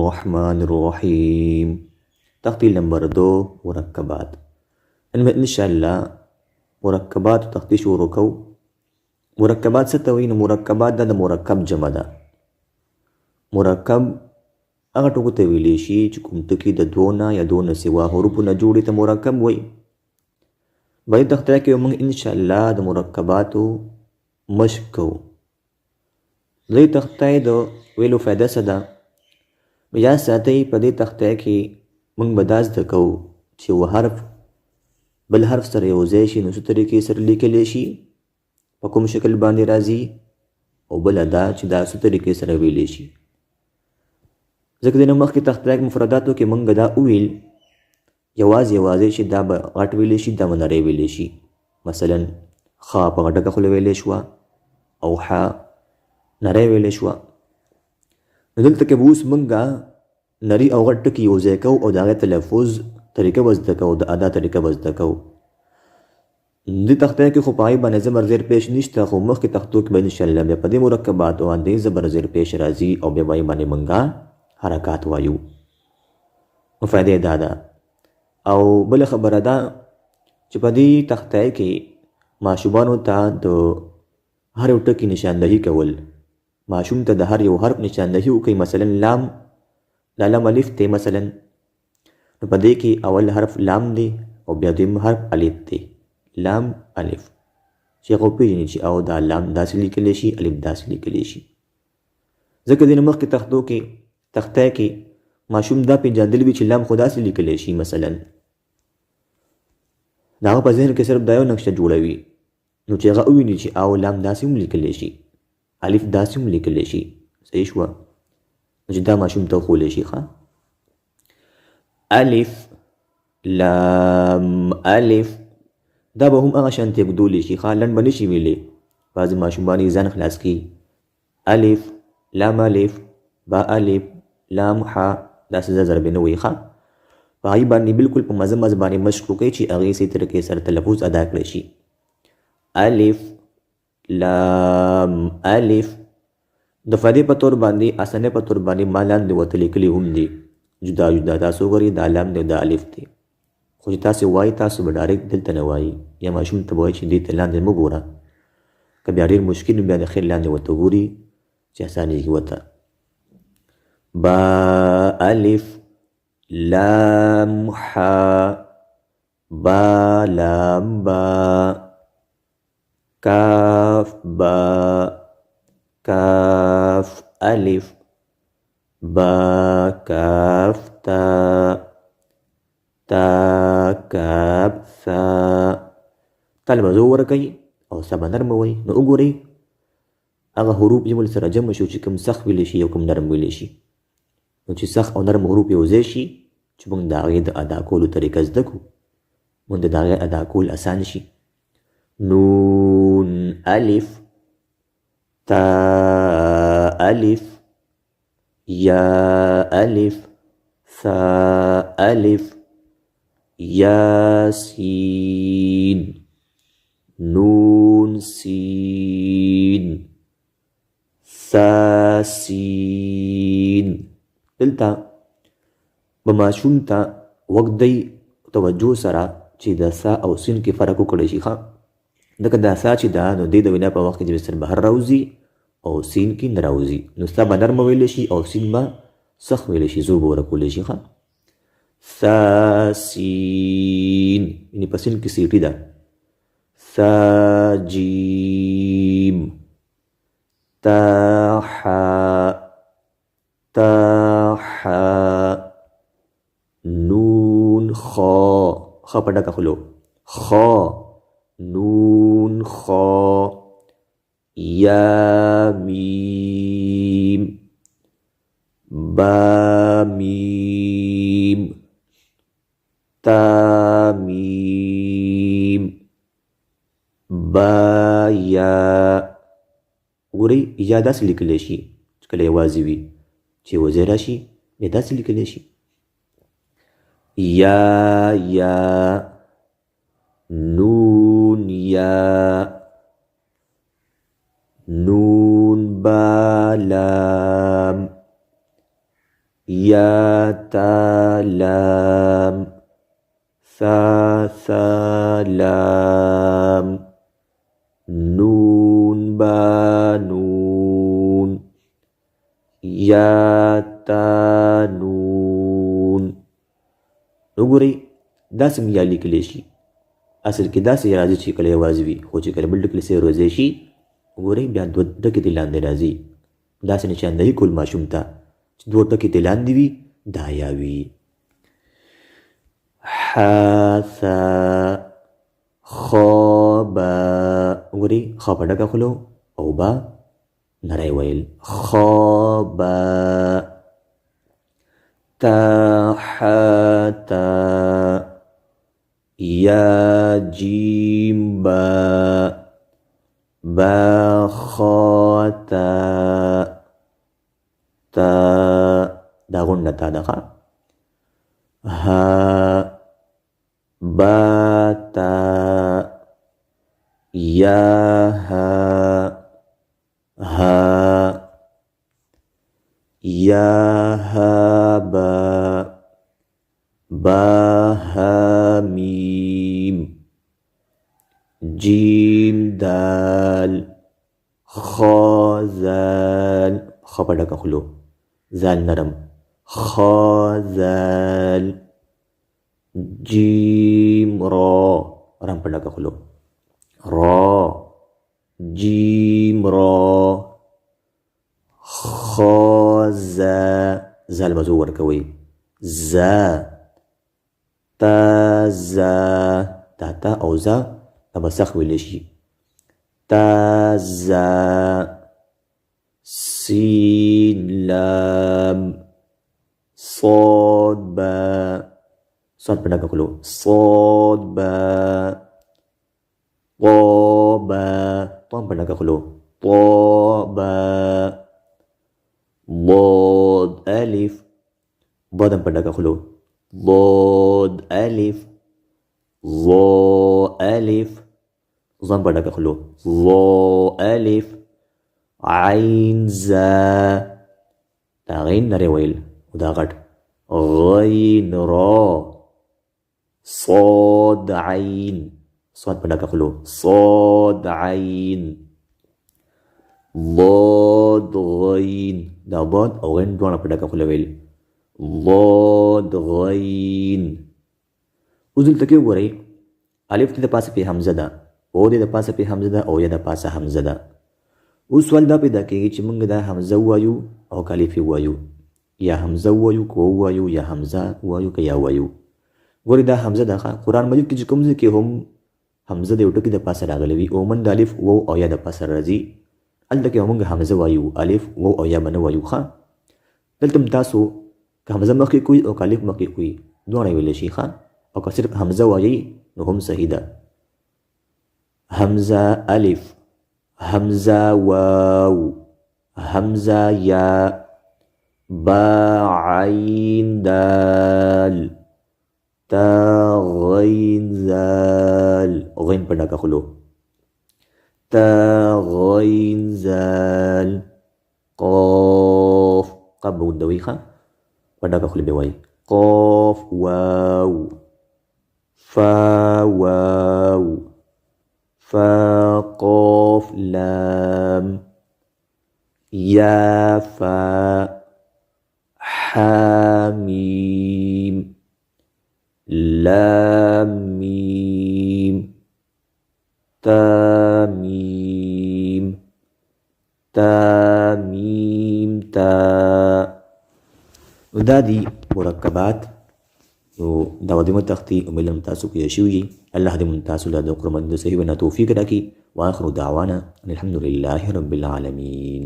الرحمن الرحيم. تختي نمبر 2 مركبات. إن شاء الله مركبات تختي شروع کو. مرکبات څه ته وایي؟ نو مرکبات دا د مرکب جمع ده. مرکب هغه ټکو ته ویلی شي چې کوم ټکي د دوه نه یا دوه نه سوا حروفو نه جوړ ته مرکب وایي. په دې تخته کې موږ ان شاء الله د مرکباتو مشق کوو. دې تخته د ویلو فایده څه ده؟ بیا ساتئ په دې تخته کې موږ به دا زده کوو چې یو حرف بل حرف سره یو ځای شي نو څه طریقې سره لیکلی شي، په کوم شکل باندې راځي، او بل دا چې دا څه طریقې سره ویلی شي. ځکه د مخکې تخته کې مفرداتو کې موږ دا وویل یوازې چې دا به غټ ویلی شي، دا به نری ویلی شي. مثلا خا په غټه خوله ویلی شوه او ح نری ویلی شوه. نو دلته کې به اوس موږ نری او غټ ټکي یو ځای کوو او د هغې تلفظ طریقه به زده کوو، د ادا طریقه به زده کوو. دې تخته کې خو په هغې باندې زبر زیر پیش نشته، خو مخکې تختو کې به انشاءالله بیا په دې مرکباتو باندې زبر زیر پیش راځي او بیا به یې باندې موږ حرکات وایو. نو فایده دا ده. او بله خبره ده چې په دې تخته کې ماشومانو ته د هر یو ټکي نشاندهي کول، ماشوم ته د هر یو حرف نشاندهي وکړي. مثلا لام، دا لام الف دی مثلا، نو په دې کې اول حرف لام دی او بیا دویم حرف الف دی. لام الف چې هغه وپېژني چې او دا لام داسې لیکلی شي، الف داسې لیکلی شي. ځکه دې نه مخکې تخته کې ماشوم دا پېژندلی وي چې لام خو داسې لیکلی شي مثلا، د هغه په ذهن کې صرف دا یو نقشه جوړوي. نو چې هغه وویني چې او لام داسې هم لیکلی شي، الف داسې هم لیکلی شي، صحیح شوه، نو چې دا ماشوم ته وښولی شي. ښه، الف لام الف دا به هم هغه شانتې ږدولی شي. ښه، لنډ به نشي ویلی. بعضې ماشومان یې ځان خلاص کړي. الف لام الف با الف لام ح داسې ضربې نه وایي. ښه، په هغې باندې بلکل په مزه باندې مشق وکړئ چې هغې صحیح طریقې سره تلفظ ادا کړی شي. الف لام الف د فایدې په طور باندې، اسانۍ په طور باندې ما لاندې ورته لیکلي هم دي جدا جدا. تاسو وګورئ دا لام دی دا الف دی، خو چې تاسې وایي تاسو به ډایرکټ دلته نه وایي، یا ماشوم ته به وایي چې دې ته لاندې مه ګوره. که بیا ډېر مشکل نو بیا د خیر لاندې ورته ګوري چې اسانېږي ورته. با الف لام ح با لام با کاف با کاف الف با کاف تا تا کاف ثا. تل به زور ورکوي او سا به نرمه وایي. نو وګورئ هغه حروف یو بل سره جمع شو چې کوم سخت ویلی شي او کوم نرم ویلی شي. نو چې سخت او نرم حروف یو ځای شي چې موږ د هغې د ادا کولو طریقه زده کړو، موږ د هغې ادا کول اسان شي. نون الف تا الف یا الف ثا الف یاسین نون سین ساسین. دلته به ماشوم ته وږدئ توجه سره چې د سا او سین کې فرق وکړی شي. ښه، ځکه دا سا چې ده نو دې د وینا په وخت کې جبې سر بهر راوځي او سین کې نه راوځي. نو سا به نرمه ویلی شي او سین به سخت ویلی شي، زور به ورکولی شي. ښه، ساسین یعنې په سین کې سیټي ده. ساجیم تاحا تاحا نون خا خا په ډکه خولو خا نون خا یا میم با میم تا میم با یا. وګورئ یا داسې لیکلی شي چې کله یوازې وي، چې وځای راشي بیا داسې لیکلی شي. یا یا نون یا نون با لام یا تا لام ثا ثا لام نون با نون یا تا نون. وګورئ دا سم یا لیکلی شي اصل کې داسې راځي چې کله یوازې وي خو چې کله بل ډکې سره روزی شي وګورئ بیا دوه ټکي ترې لاندې راځي داسې نشاندهي کول ماشوم ته چې دوه ټکي ترې لاندې وي دا یا وي. حاثا خابا وګورئ خا په ډکه خولو او با نری ویل خابا. تاحتا یا جیم با با خاتا تا دا غنده تا دخا ها با تا یا ها ها یا ها با ها میم جیم دال خا زال خا په ډکه خولو زال نرم خا زال جیم را رم په ډکه خولو را جیم را خا زا زال بزو ورکوي زا تا زا تا تا او زا دا به سخت ویلی شي تا زا سین لام صاد با صاد په ډکه کولو صاد با طا با طا په ډکه کولو طا با ضاد الف ضاد په ډکه کولو ضاد الف ظا الف ظن په ډکه خولو ظا الف عین زا دا غین نری ویل او دا غټ غین را صاد عین صاد په ډکه خولو صاد عین ضاد غین دا ضاد او غین دواړه په ډکه خوله ویل ضاد غین. اوس دلته کې وګورئ الف دې د پاسه پې حمزه ده او دې د پاسه پې حمزه ده او یا د پاسه حمزه ده. اوس سوال دا پیدا کېږي چې موږ دا حمزه ووایو او که الف ووایو یا حمزه ووایو که ووایو یا حمزه ووایو که یا ووایو. ګورئ دا حمزه ده قرآن مجید کې چې کوم ځای کې هم حمزه د یو ټکي د پاسه راغلی وي عموما د الف وو او یا د پاسه راځي هلته کې موږ حمزه وایو الف وو او یا به نه وایو. ښه دلته هم تاسو که حمزه مخکې کوئ او که الف مخکې کوئ دواړه ویلی شي ښه او که صرف حمزه وایي نو هم صحیح ده. حمزه الف حمزه واو حمزه یا با عین دال تا غین زال غین په ډکه خولو تا غین زال قاف قب ودوي ښه په ډکه خوله به وایي قاف واو فا واو فا قاف لام یا فا حامیم لام میم تا میم تا میم تا. نو دا دي مرکبات نو دا ودیمه تختی امید لرم تاسو کې شوي الله دې مون تاسو له د قرآن د صحیح وینا توفیق راکړي. واخر دعوانا ان الحمد لله رب العالمین.